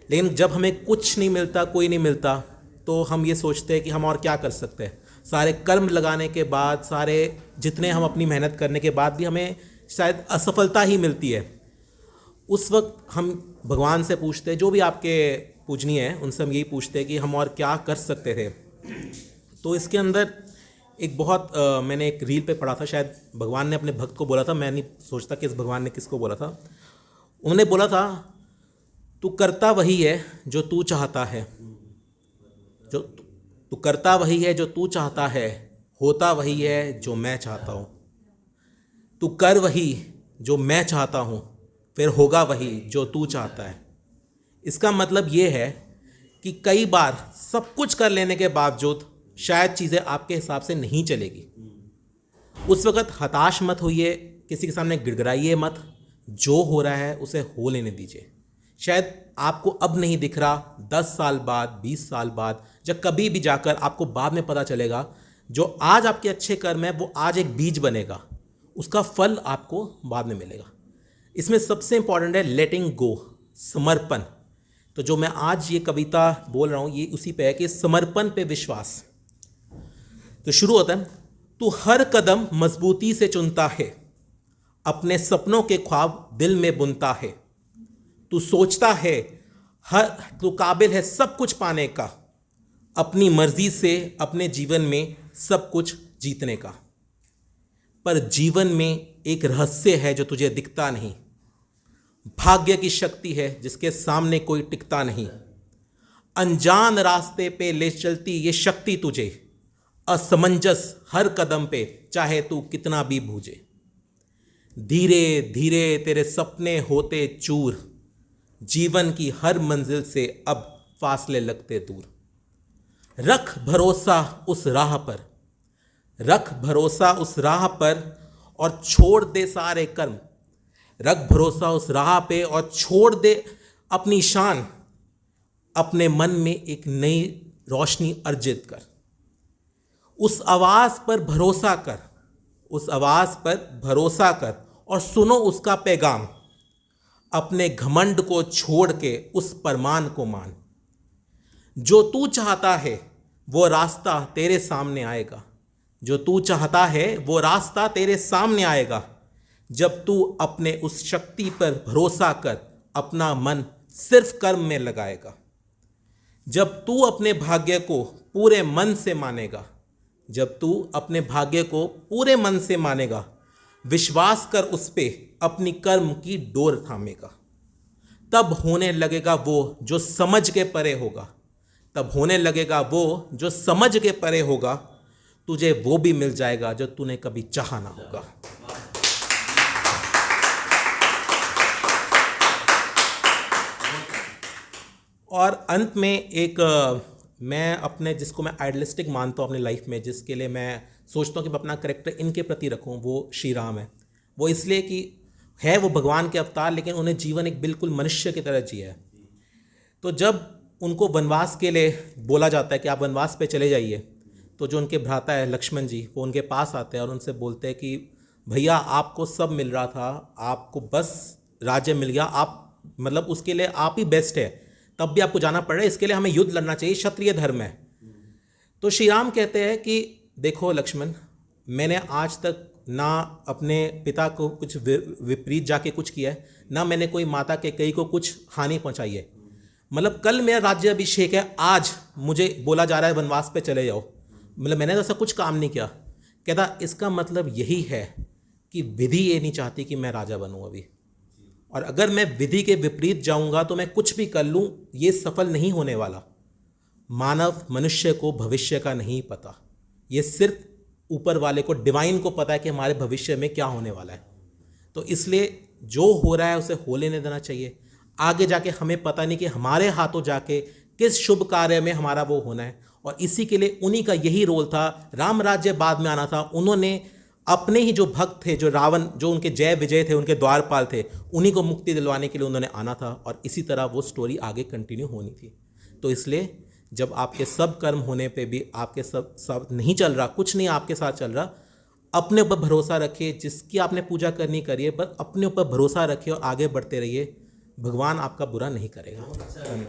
लेकिन जब हमें कुछ नहीं मिलता, कोई नहीं मिलता, तो हम ये सोचते हैं कि हम और क्या कर सकते हैं। सारे कर्म लगाने के बाद, सारे जितने हम अपनी मेहनत करने के बाद भी हमें शायद असफलता ही मिलती है। उस वक्त हम भगवान से पूछते हैं, जो भी आपके पूजनीय हैं उनसे हम यही पूछते हैं कि हम और क्या कर सकते थे। तो इसके अंदर एक बहुत मैंने एक रील पे पढ़ा था, शायद भगवान ने अपने भक्त को बोला था, मैं नहीं सोचता कि इस भगवान ने किसको बोला था। उन्होंने बोला था, तू करता वही है जो तू चाहता है, जो तू करता वही है जो तू चाहता है, होता वही है जो मैं चाहता हूँ। तू कर वही जो मैं चाहता हूँ, फिर होगा वही जो तू चाहता है। इसका मतलब ये है कि कई बार सब कुछ कर लेने के बावजूद शायद चीज़ें आपके हिसाब से नहीं चलेगी। उस वक़्त हताश मत होइए, किसी के सामने गिड़गिड़ाइए मत, जो हो रहा है उसे हो लेने दीजिए। शायद आपको अब नहीं दिख रहा, 10 साल बाद, 20 साल बाद, जब कभी भी जाकर आपको बाद में पता चलेगा, जो आज आपके अच्छे कर्म है वो आज एक बीज बनेगा, उसका फल आपको बाद में मिलेगा। इसमें सबसे इंपॉर्टेंट है लेटिंग गो, समर्पण। तो जो मैं आज ये कविता बोल रहा हूँ ये उसी पे है कि समर्पण पे विश्वास। तो शुरू होता है, तू हर कदम मजबूती से चुनता है, अपने सपनों के ख्वाब दिल में बुनता है। तू सोचता है तू काबिल है सब कुछ पाने का, अपनी मर्जी से अपने जीवन में सब कुछ जीतने का। पर जीवन में एक रहस्य है जो तुझे दिखता नहीं, भाग्य की शक्ति है जिसके सामने कोई टिकता नहीं। अनजान रास्ते पे ले चलती ये शक्ति तुझे, असमंजस हर कदम पे चाहे तू कितना भी भूजे। धीरे धीरे तेरे सपने होते चूर, जीवन की हर मंजिल से अब फासले लगते दूर। रख भरोसा उस राह पर, रख भरोसा उस राह पर और छोड़ दे सारे कर्म। रख भरोसा उस राह पे और छोड़ दे अपनी शान, अपने मन में एक नई रोशनी अर्जित कर। उस आवाज़ पर भरोसा कर, उस आवाज़ पर भरोसा कर और सुनो उसका पैगाम। अपने घमंड को छोड़ के उस परमान को मान। जो तू चाहता है वो रास्ता तेरे सामने आएगा, जो तू चाहता है वो रास्ता तेरे सामने आएगा। जब तू अपने उस शक्ति पर भरोसा कर अपना मन सिर्फ कर्म में लगाएगा। जब तू अपने भाग्य को पूरे मन से मानेगा, जब तू अपने भाग्य को पूरे मन से मानेगा, विश्वास कर उस पे अपनी कर्म की डोर थामेगा। तब होने लगेगा वो जो समझ के परे होगा, तब होने लगेगा वो जो समझ के परे होगा। तुझे वो भी मिल जाएगा जो तूने कभी चाहा ना होगा। और अंत में एक मैं अपने जिसको मैं आइडलिस्टिक मानता हूँ अपनी लाइफ में, जिसके लिए मैं सोचता हूँ कि मैं अपना करेक्टर इनके प्रति रखूँ, वो श्री राम है। वो इसलिए कि है वो भगवान के अवतार, लेकिन उन्हें जीवन एक बिल्कुल मनुष्य की तरह जिया है। तो जब उनको वनवास के लिए बोला जाता है कि आप वनवास पे चले जाइए, तो जो उनके भ्राता है लक्ष्मण जी, वो उनके पास आते हैं और उनसे बोलते हैं कि भैया आपको सब मिल रहा था, आपको बस राज्य मिल गया, आप मतलब उसके लिए आप ही बेस्ट है, तब भी आपको जाना पड़ रहा है, इसके लिए हमें युद्ध लड़ना चाहिए, क्षत्रिय धर्म है। तो श्री राम कहते हैं कि देखो लक्ष्मण, मैंने आज तक ना अपने पिता को कुछ विपरीत जाके कुछ किया है, ना मैंने कोई माता के कई को कुछ हानि पहुंचाई है। मतलब कल मेरा राज्य अभिषेक है, आज मुझे बोला जा रहा है वनवास पे चले जाओ, मतलब मैंने तो ऐसा कुछ काम नहीं किया। कहता इसका मतलब यही है कि विधि ये नहीं चाहती कि मैं राजा बनूं अभी, और अगर मैं विधि के विपरीत जाऊंगा तो मैं कुछ भी कर लूं, ये सफल नहीं होने वाला। मानव मनुष्य को भविष्य का नहीं पता, ये सिर्फ ऊपर वाले को, डिवाइन को पता है कि हमारे भविष्य में क्या होने वाला है। तो इसलिए जो हो रहा है उसे हो लेने देना चाहिए। आगे जाके हमें पता नहीं कि हमारे हाथों जाके किस शुभ कार्य में हमारा वो होना है, और इसी के लिए उन्हीं का यही रोल था। राम राज्य बाद में आना था, उन्होंने अपने ही जो भक्त थे, जो रावण, जो उनके जय विजय थे, उनके द्वारपाल थे, उन्हीं को मुक्ति दिलवाने के लिए उन्होंने आना था, और इसी तरह वो स्टोरी आगे कंटिन्यू होनी थी। तो इसलिए जब आपके सब कर्म होने पे भी आपके सब नहीं चल रहा, कुछ नहीं आपके साथ चल रहा, अपने ऊपर भरोसा रखिए। जिसकी आपने पूजा करनी करिए, बस अपने ऊपर भरोसा रखिए और आगे बढ़ते रहिए। भगवान आपका बुरा नहीं करेगा। धन्यवाद।